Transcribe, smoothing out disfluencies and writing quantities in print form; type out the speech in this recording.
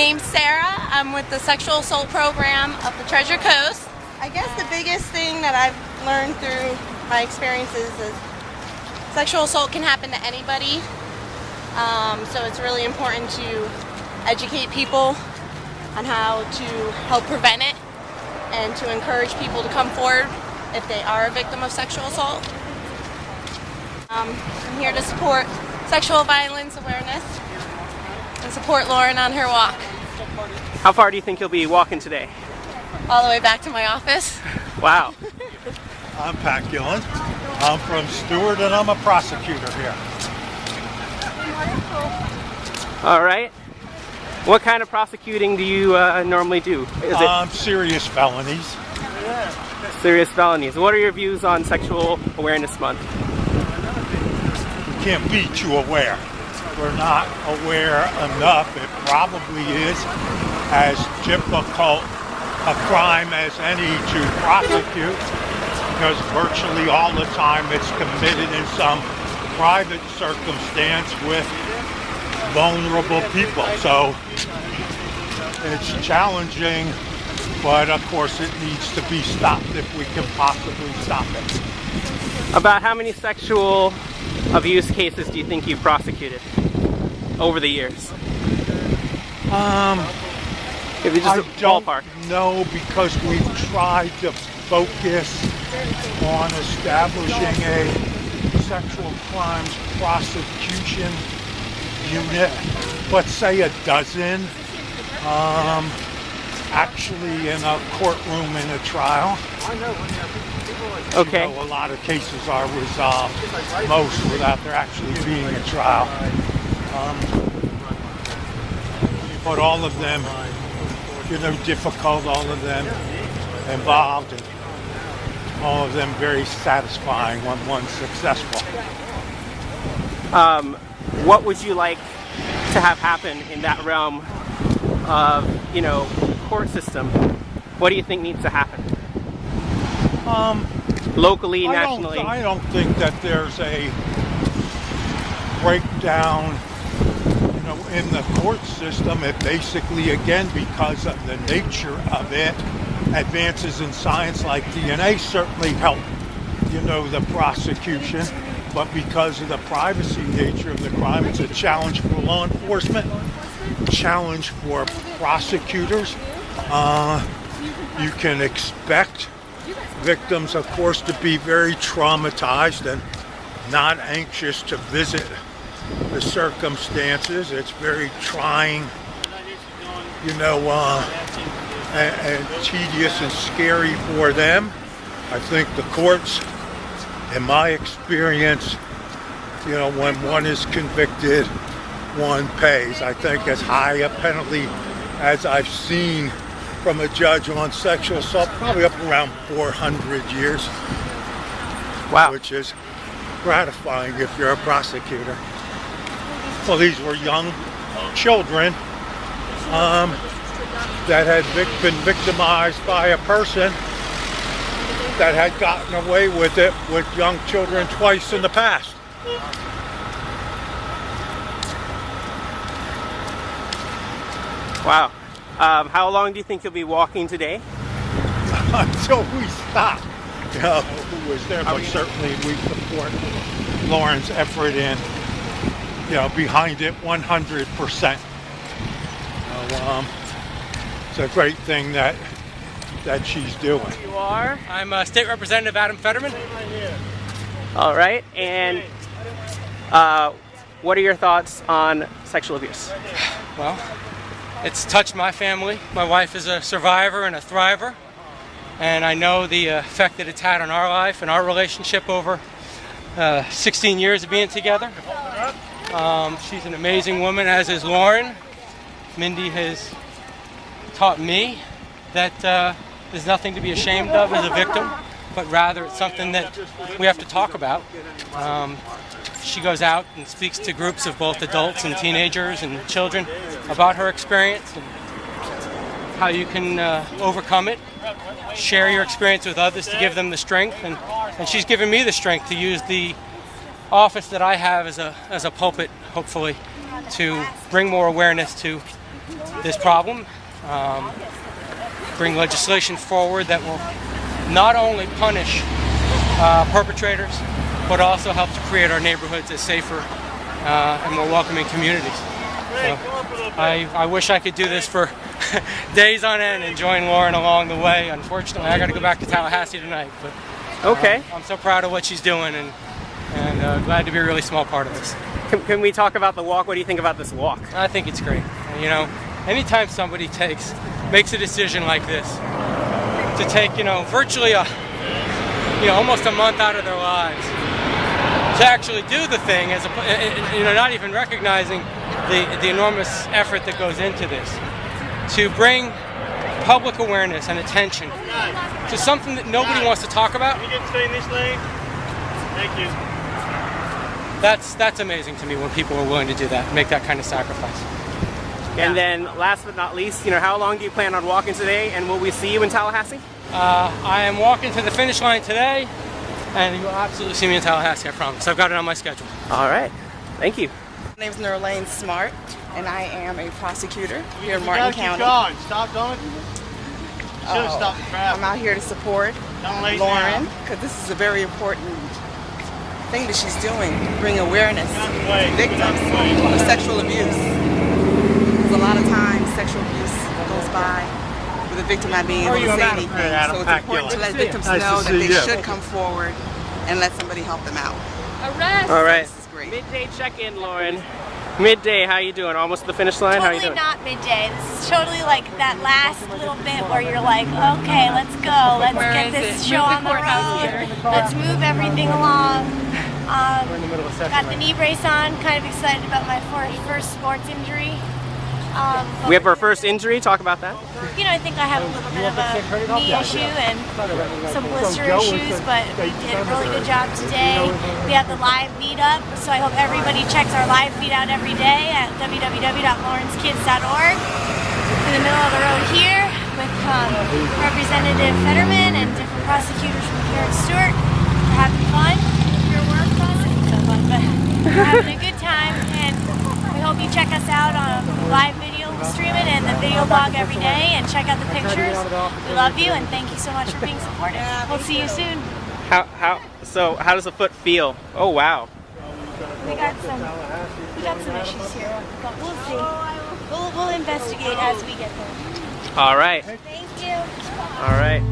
name's Sarah. I'm with the Sexual Assault Program of the Treasure Coast. I guess the biggest thing that I've learned through my experiences is sexual assault can happen to anybody. So it's really important to educate people on how to help prevent it and to encourage people to come forward if they are a victim of sexual assault. I'm here to support sexual violence awareness and support Lauren on her walk. How far do you think you'll be walking today? All the way back to my office. Wow. I'm Pat Gillen. I'm from Stewart and I'm a prosecutor here. All right. What kind of prosecuting do you normally do? Is it serious felonies. serious felonies? What are your views on Sexual Awareness Month? We can't be too aware. We're not aware enough. It probably is as difficult a crime as any to prosecute, because virtually all the time it's committed in some private circumstance with vulnerable people. So it's challenging, but of course it needs to be stopped if we can possibly stop it. About how many sexual abuse cases do you think you've prosecuted over the years? If you just ballpark. No, because we've tried to focus on establishing a sexual crimes prosecution unit. Let's say a dozen, actually in a courtroom in a trial. Okay. You know, a lot of cases are resolved, most without there actually being a trial. But all of them, you know, difficult, all of them involved, and all of them very satisfying when one's successful. What would you like to have happen in that realm of, you know, court system? What do you think needs to happen? Locally, nationally? I don't think that there's a breakdown, you know, in the court system. It basically, again, because of the nature of it, advances in science like DNA certainly help, you know, the prosecution. But because of the privacy nature of the crime, it's a challenge for law enforcement, challenge for prosecutors. You can expect victims, of course, to be very traumatized and not anxious to visit the circumstances. It's very trying, you know, and tedious and scary for them. I think the courts, in my experience, you know, when one is convicted, one pays. I think as high a penalty as I've seen from a judge on sexual assault, probably up around 400 years. Wow. Which is gratifying if you're a prosecutor. Well, these were young children that had been victimized by a person that had gotten away with it with young children twice in the past. Wow. How long do you think you'll be walking today? Until we stop. You know, who was there, but certainly we support Lauren's effort in, you know, behind it 100%. It's a great thing that she's doing. You are? I'm State Representative Adam Fetterman. All right. And what are your thoughts on sexual abuse? Well, it's touched my family. My wife is a survivor and a thriver, and I know the effect that it's had on our life and our relationship over 16 years of being together. She's an amazing woman, as is Lauren. Mindy has taught me that there's nothing to be ashamed of as a victim, but rather it's something that we have to talk about. She goes out and speaks to groups of both adults and teenagers and children about her experience and how you can overcome it, share your experience with others to give them the strength, and she's given me the strength to use the office that I have as a pulpit, hopefully, to bring more awareness to this problem, bring legislation forward that will not only punish perpetrators, but also help to create our neighborhoods as safer and more welcoming communities. So I wish I could do this for days on end and join Lauren along the way. Unfortunately, I got to go back to Tallahassee tonight, but Okay. I'm so proud of what she's doing, and glad to be a really small part of this. Can we talk about the walk? What do you think about this walk? I think it's great. You know, anytime somebody makes a decision like this, to take, virtually almost a month out of their lives to actually do the thing, not even recognizing the enormous effort that goes into this, to bring public awareness and attention to something that nobody wants to talk about. You can stay in this lane. Thank you. That's amazing to me when people are willing to do that, make that kind of sacrifice. And then last but not least, how long do you plan on walking today, and will we see you in Tallahassee? I am walking to the finish line today, and you will absolutely see me in Tallahassee, I promise. I've got it on my schedule. All right. Thank you. My name's Nerlane Smart, and I am a prosecutor here in You Martin gotta keep County. going. Stop going. You should have stopped the traffic. I'm out here to support Don't lay Lauren, down. because this is a very important thing that she's doing, to bring awareness Wait, to victims of sexual abuse. Because a lot of times sexual abuse goes by with the victim not being able to say anything. So it's important to let victims know that they should come forward and let somebody help them out. All right. This is great. Midday check-in, Lauren. Midday, how you doing? Almost to the finish line? How you Totally doing? not midday. This is totally like that last little bit where you're like, okay, let's go. Let's get this show on the road. Let's move everything along. We're in the middle of a session. Got the knee brace on. Kind of excited about my first sports injury. But We have our first injury. Talk about that. I think I have a little bit of a knee issue and some blister issues, but we did a really good job today. We have the live feed up, so I hope everybody checks our live feed out every day at www.lawrencekids.org. In the middle of the road here with Representative Fetterman and different prosecutors from here at Stewart. We're having fun. Your work process, so fun, but we're having a good time, and we hope you check us out on live video streaming and the video blog every day, and check out the pictures. We love you, and thank you so much for being supportive. We'll see you soon. How does the foot feel? Oh wow. We got some issues here, but we'll see. We'll investigate as we get there. All right. Thank you. All right.